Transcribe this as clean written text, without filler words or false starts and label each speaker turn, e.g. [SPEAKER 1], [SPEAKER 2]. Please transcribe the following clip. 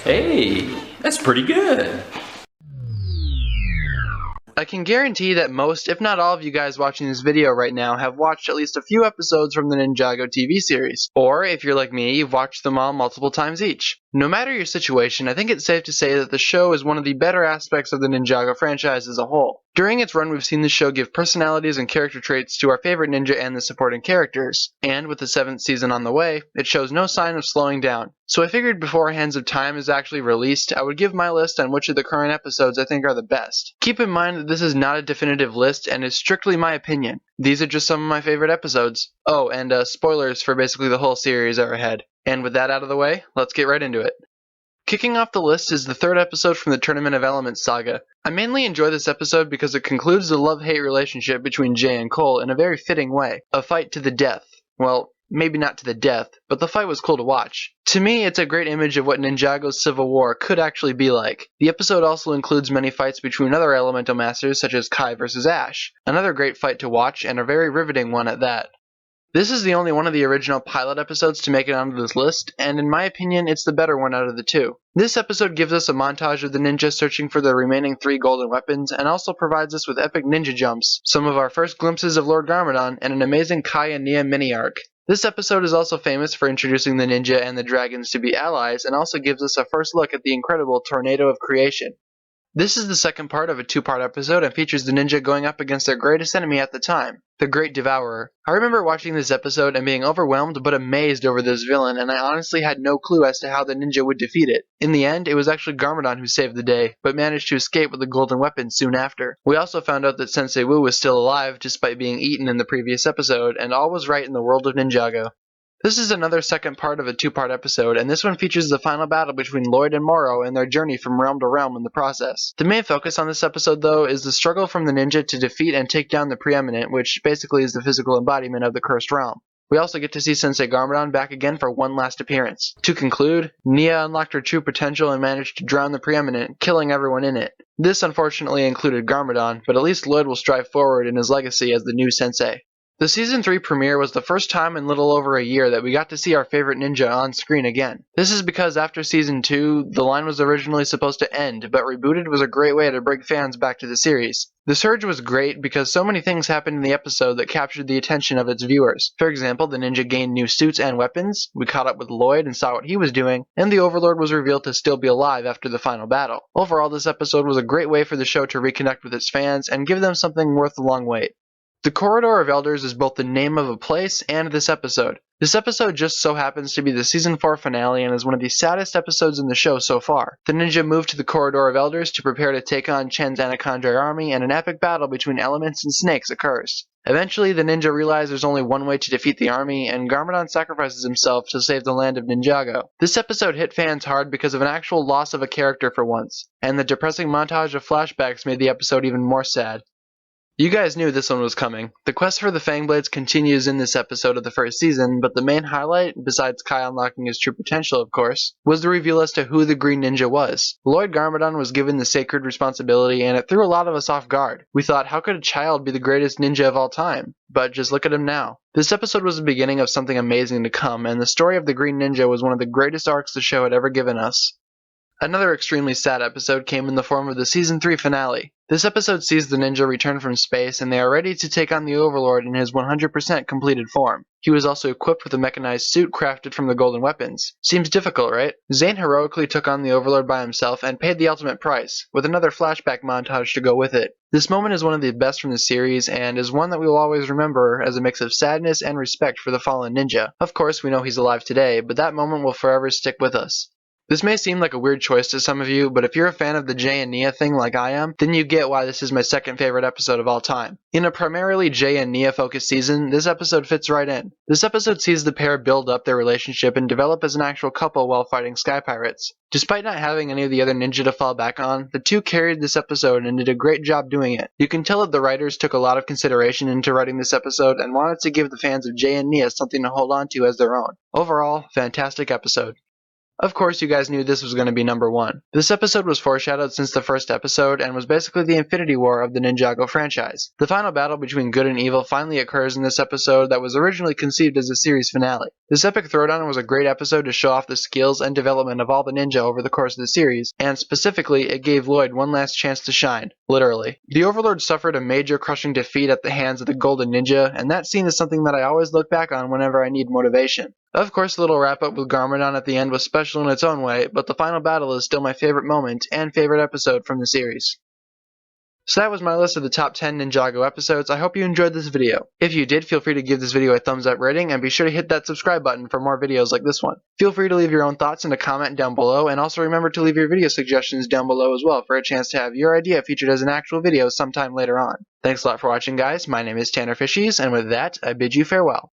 [SPEAKER 1] Hey, that's pretty good.
[SPEAKER 2] I can guarantee that most, if not all of you guys watching this video right now have watched at least a few episodes from the Ninjago TV series. Or, if you're like me, you've watched them all multiple times each. No matter your situation, I think it's safe to say that the show is one of the better aspects of the Ninjago franchise as a whole. During its run, we've seen the show give personalities and character traits to our favorite ninja and the supporting characters. And with the 7th season on the way, it shows no sign of slowing down. So I figured before Hands of Time is actually released, I would give my list on which of the current episodes I think are the best. Keep in mind that this is not a definitive list and is strictly my opinion. These are just some of my favorite episodes. Oh, and spoilers for basically the whole series are ahead. And with that out of the way, let's get right into it. Kicking off the list is the 3rd episode from the Tournament of Elements saga. I mainly enjoy this episode because it concludes the love-hate relationship between Jay and Cole in a very fitting way. A fight to the death. Well, maybe not to the death, but the fight was cool to watch. To me, it's a great image of what Ninjago's civil war could actually be like. The episode also includes many fights between other elemental masters such as Kai vs Ash. Another great fight to watch and a very riveting one at that. This is the only one of the original pilot episodes to make it onto this list, and in my opinion, it's the better one out of the two. This episode gives us a montage of the ninja searching for the remaining 3 golden weapons, and also provides us with epic ninja jumps, some of our first glimpses of Lord Garmadon, and an amazing Kai and Nia mini-arc. This episode is also famous for introducing the ninja and the dragons to be allies, and also gives us a first look at the incredible Tornado of Creation. This is the second part of a 2-part episode and features the ninja going up against their greatest enemy at the time, the Great Devourer. I remember watching this episode and being overwhelmed but amazed over this villain, and I honestly had no clue as to how the ninja would defeat it. In the end, it was actually Garmadon who saved the day, but managed to escape with the golden weapon soon after. We also found out that Sensei Wu was still alive despite being eaten in the previous episode, and all was right in the world of Ninjago. This is another second part of a 2-part episode, and this one features the final battle between Lloyd and Moro and their journey from realm to realm in the process. The main focus on this episode, though, is the struggle from the ninja to defeat and take down the Preeminent, which basically is the physical embodiment of the Cursed Realm. We also get to see Sensei Garmadon back again for one last appearance. To conclude, Nia unlocked her true potential and managed to drown the Preeminent, killing everyone in it. This unfortunately included Garmadon, but at least Lloyd will strive forward in his legacy as the new Sensei. The Season 3 premiere was the first time in little over a year that we got to see our favorite ninja on screen again. This is because after Season 2, the line was originally supposed to end, but Rebooted was a great way to bring fans back to the series. The surge was great because so many things happened in the episode that captured the attention of its viewers. For example, the ninja gained new suits and weapons, we caught up with Lloyd and saw what he was doing, and the Overlord was revealed to still be alive after the final battle. Overall, this episode was a great way for the show to reconnect with its fans and give them something worth the long wait. The Corridor of Elders is both the name of a place and this episode. This episode just so happens to be the Season 4 finale and is one of the saddest episodes in the show so far. The ninja move to the Corridor of Elders to prepare to take on Chen's Anaconda army, and an epic battle between elements and snakes occurs. Eventually, the ninja realize there's only one way to defeat the army, and Garmadon sacrifices himself to save the land of Ninjago. This episode hit fans hard because of an actual loss of a character for once, and the depressing montage of flashbacks made the episode even more sad. You guys knew this one was coming. The quest for the Fangblades continues in this episode of the first season, but the main highlight, besides Kai unlocking his true potential of course, was the reveal as to who the Green Ninja was. Lloyd Garmadon was given the sacred responsibility, and it threw a lot of us off guard. We thought, how could a child be the greatest ninja of all time? But just look at him now. This episode was the beginning of something amazing to come, and the story of the Green Ninja was one of the greatest arcs the show had ever given us. Another extremely sad episode came in the form of the Season 3 finale. This episode sees the ninja return from space, and they are ready to take on the Overlord in his 100% completed form. He was also equipped with a mechanized suit crafted from the golden weapons. Seems difficult, right? Zane heroically took on the Overlord by himself and paid the ultimate price, with another flashback montage to go with it. This moment is one of the best from the series, and is one that we will always remember as a mix of sadness and respect for the fallen ninja. Of course, we know he's alive today, but that moment will forever stick with us. This may seem like a weird choice to some of you, but if you're a fan of the Jay and Nia thing like I am, then you get why this is my second favorite episode of all time. In a primarily Jay and Nia focused season, this episode fits right in. This episode sees the pair build up their relationship and develop as an actual couple while fighting sky pirates. Despite not having any of the other ninja to fall back on, the two carried this episode and did a great job doing it. You can tell that the writers took a lot of consideration into writing this episode and wanted to give the fans of Jay and Nia something to hold on to as their own. Overall, fantastic episode. Of course, you guys knew this was going to be number 1. This episode was foreshadowed since the first episode and was basically the Infinity War of the Ninjago franchise. The final battle between good and evil finally occurs in this episode that was originally conceived as a series finale. This epic throwdown was a great episode to show off the skills and development of all the ninja over the course of the series, and specifically, it gave Lloyd one last chance to shine. Literally. The Overlord suffered a major crushing defeat at the hands of the Golden Ninja, and that scene is something that I always look back on whenever I need motivation. Of course, the little wrap-up with Garmadon at the end was special in its own way, but the final battle is still my favorite moment and favorite episode from the series. So that was my list of the top 10 Ninjago episodes. I hope you enjoyed this video. If you did, feel free to give this video a thumbs up rating and be sure to hit that subscribe button for more videos like this one. Feel free to leave your own thoughts in a comment down below, and also remember to leave your video suggestions down below as well for a chance to have your idea featured as an actual video sometime later on. Thanks a lot for watching, guys. My name is TannerFishies, and with that, I bid you farewell.